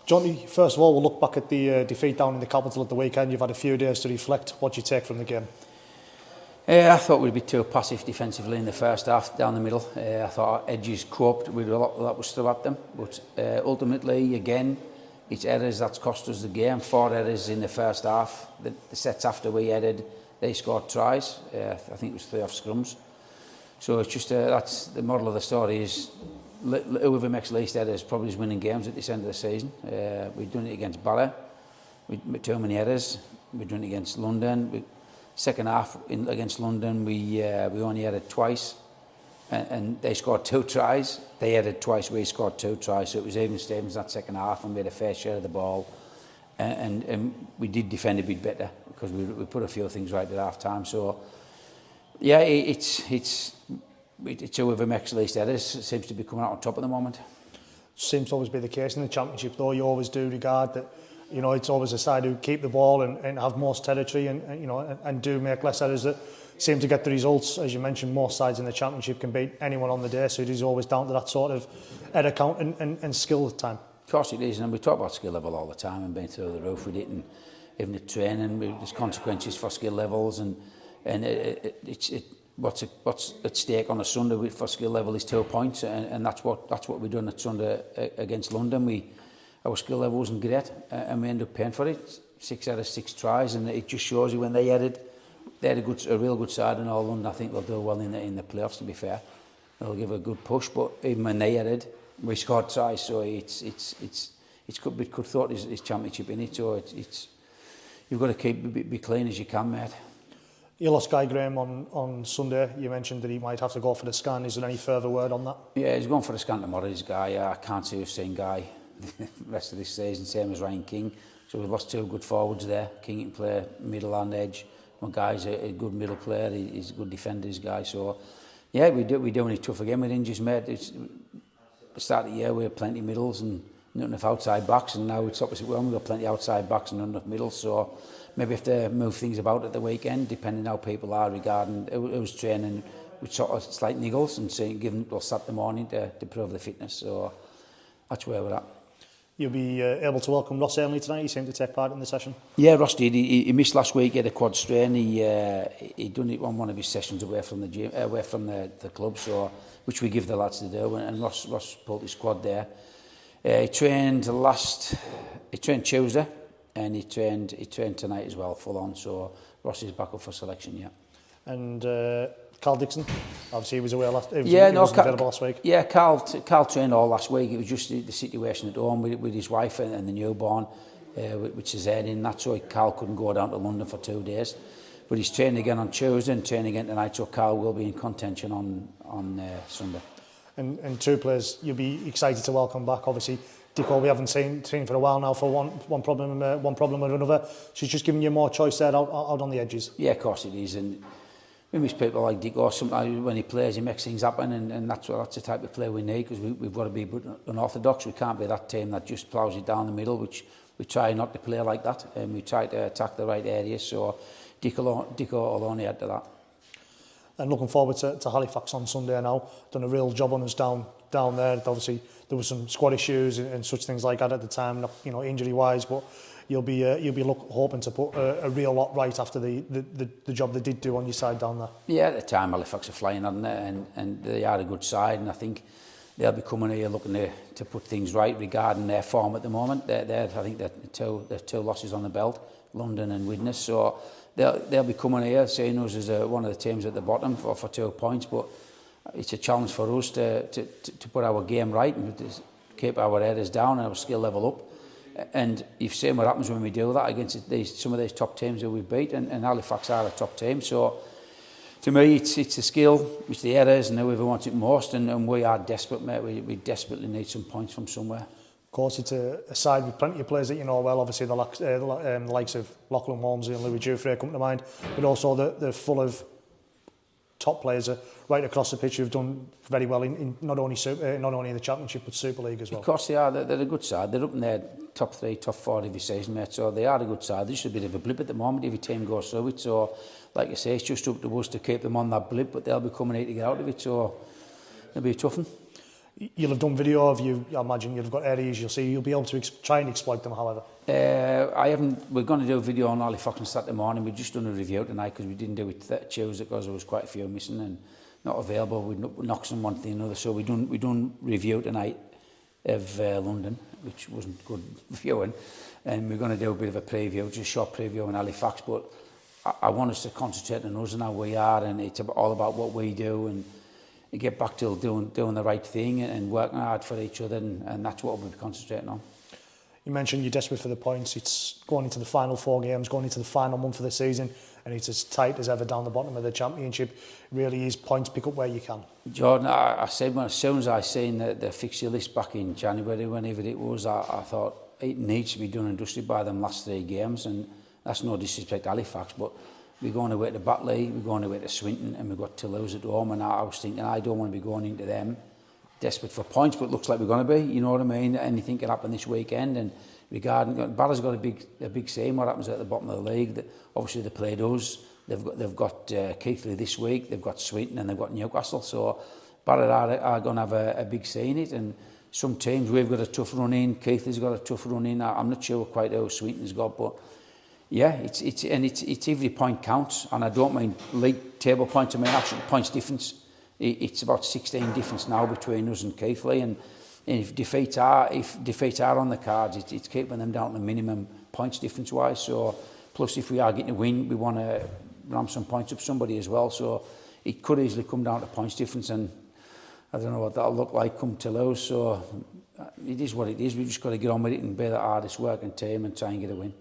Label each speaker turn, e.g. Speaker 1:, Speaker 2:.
Speaker 1: Jonty, first of all, we'll look back at the defeat down in the capital at the weekend. You've had a few days to reflect. What do you take from the game?
Speaker 2: I thought we'd be too passive defensively in the first half, down the middle. I thought our edges coped with a lot that was thrown at them. But ultimately, again, it's errors that's cost us the game. 4 errors in the first half. The sets after we headed, they scored tries. I think it was 3 off scrums. So it's just that's the moral of the story is whoever makes least errors probably is winning games at this end of the season. We've done it against Bala. We made too many errors. We've done it against London. Second half against London, we only headed twice, and they scored 2 tries. They headed twice. We scored 2 tries. So it was even Stevens that second half, and we had a fair share of the ball, and we did defend a bit better because we put a few things right at half time. So yeah, it's whoever makes least errors seems to be coming out on top at the moment.
Speaker 1: Seems to always be the case in the Championship, though. You always do regard that, you know, it's always a side who keep the ball and have most territory and you know, and do make less errors that seem to get the results. As you mentioned, most sides in the Championship can beat anyone on the day, so it is always down to that sort of error count and skill at time.
Speaker 2: Of course it is, and we talk about skill level all the time and being through the roof with it, and even the training, there's consequences for skill levels, and what's at stake on a Sunday for skill level is 2 points, and that's what we done at Sunday against London. Our skill level wasn't great, and we ended up paying for it. 6 out of 6 tries, and it just shows you when they had a real good side in all London. I think they'll do well in the playoffs. To be fair, they'll give a good push. But even when they had it, we scored tries, so it's could thought is Championship in it. So it's you've got to be clean as you can, mate.
Speaker 1: You lost Guy Graham on Sunday. You mentioned that he might have to go for the scan. Is there any further word on that? Yeah,
Speaker 2: he's going for the scan tomorrow. This guy, I can't see us seeing Guy the rest of this season, same as Ryan King. So we've lost 2 good forwards there. King can play middle and edge. My guy's a good middle player. He's a good defender, this guy. So yeah, we're doing it tough again with injuries, mate. It's the start of the year we had plenty of middles and not enough outside backs, and now it's opposite. We've got plenty of outside backs and not enough middles. So maybe if they move things about at the weekend, depending how people are regarding who's training with sort of slight niggles, and give them till Saturday morning to prove the fitness. So that's where we're at.
Speaker 1: You'll be able to welcome Ross Ainley tonight. He seemed to take part in the session.
Speaker 2: Yeah, Ross did. He missed last week. He had a quad strain. He done it on one of his sessions away from the gym, away from the club. So, which we give the lads to do. And Ross pulled his quad there. He trained Tuesday, and he trained tonight as well, full on. So Ross is back up for selection. Yeah.
Speaker 1: And Carl Dixon, obviously he was away last. He was available last week.
Speaker 2: Yeah, Carl trained all last week. It was just the situation at home with his wife and the newborn, which is in. That's why Carl couldn't go down to London for 2 days. But he's training again on Tuesday and training again tonight. So Carl will be in contention on Sunday.
Speaker 1: And 2 players you'll be excited to welcome back. Obviously, Dicko we haven't seen for a while now for one problem or another. So it's just giving you more choice there out on the edges.
Speaker 2: Yeah, of course it is. And we miss people like Dicko. Sometimes when he plays, he makes things happen, and that's the type of player we need, because we've got to be unorthodox. We can't be that team that just ploughs it down the middle, which we try not to play like that, and we try to attack the right areas. So Dicko will only add to that.
Speaker 1: And looking forward to Halifax on Sunday now. Done a real job on us down there. Obviously, there was some squad issues and such things like that at the time, not, you know, injury-wise, but you'll be hoping to put a real lot right after the job they did do on your side down there.
Speaker 2: Yeah, at the time Halifax are flying, aren't they? And they are a good side, and I think they'll be coming here looking to put things right regarding their form at the moment. I think they're 2 losses on the belt, London and Widnes. So they'll be coming here seeing us as one of the teams at the bottom for 2 points. But it's a challenge for us to put our game right and to keep our headers down and our skill level up. And you've seen what happens when we do that against some of these top teams that we beat, and Halifax are a top team. So to me, it's the skill, it's the errors, and whoever wants it most. And we are desperate, mate. We desperately need some points from somewhere.
Speaker 1: Of course, it's a side with plenty of players that you know well. Obviously, the likes of Lachlan Walmsley and Louis Dufresne come to mind, but also they're full of top players right across the pitch who've done very well in not only in the Championship but Super League as well.
Speaker 2: Of course they are. They're a good side. They're up in their top 3, top 4 every season, mate. So they are a good side. There's just a bit of a blip at the moment. Every team goes through it. So, like I say, it's just up to us to keep them on that blip. But they'll be coming here to get out of it. So it'll be a tough one.
Speaker 1: You'll have done video of you. I imagine you'll have got areas you'll see. You'll be able to try and exploit them, however.
Speaker 2: I haven't. We're going to do a video on Halifax on Saturday morning. We've just done a review tonight because we didn't do it Tuesday because there was quite a few missing and not available. We knocked on one thing or another. So we done review tonight of London, which wasn't good viewing, and we're going to do a bit of a preview, just a short preview on Halifax. But I want us to concentrate on us and how we are, and it's all about what we do and get back to doing the right thing and working hard for each other, and that's what we'll be concentrating on.
Speaker 1: You mentioned you're desperate for the points. It's going into the final 4 games, going into the final month of the season, and it's as tight as ever down the bottom of the championship. It really is points, pick up where you can.
Speaker 2: Jordan, I said as soon as I seen the fixture list back in January, whenever it was, I thought it needs to be done and dusted by them last 3 games, and that's no disrespect to Halifax, but we're going away to Batley, we're going away to Swinton, and we've got Toulouse at home, and I was thinking I don't want to be going into them desperate for points, but it looks like we're going to be, you know what I mean? Anything can happen this weekend, and regarding, Barra's got a big say in what happens at the bottom of the league. Obviously they played us, they've got Keighley this week, they've got Swinton and they've got Newcastle, so Barra are going to have a big say in it, and some teams, we've got a tough run in, Keighley's got a tough run in, I'm not sure quite how Swinton's got, but yeah, it's every point counts, and I don't mean league table points, I mean actual points difference. It's about 16 difference now between us and Keighley, and if defeats are on the cards, it's keeping them down to the minimum points difference wise. So plus if we are getting a win, we want to ram some points up somebody as well. So it could easily come down to points difference, and I don't know what that'll look like come Toulouse. So it is what it is. We just got to get on with it and be the hardest working team and try and get a win.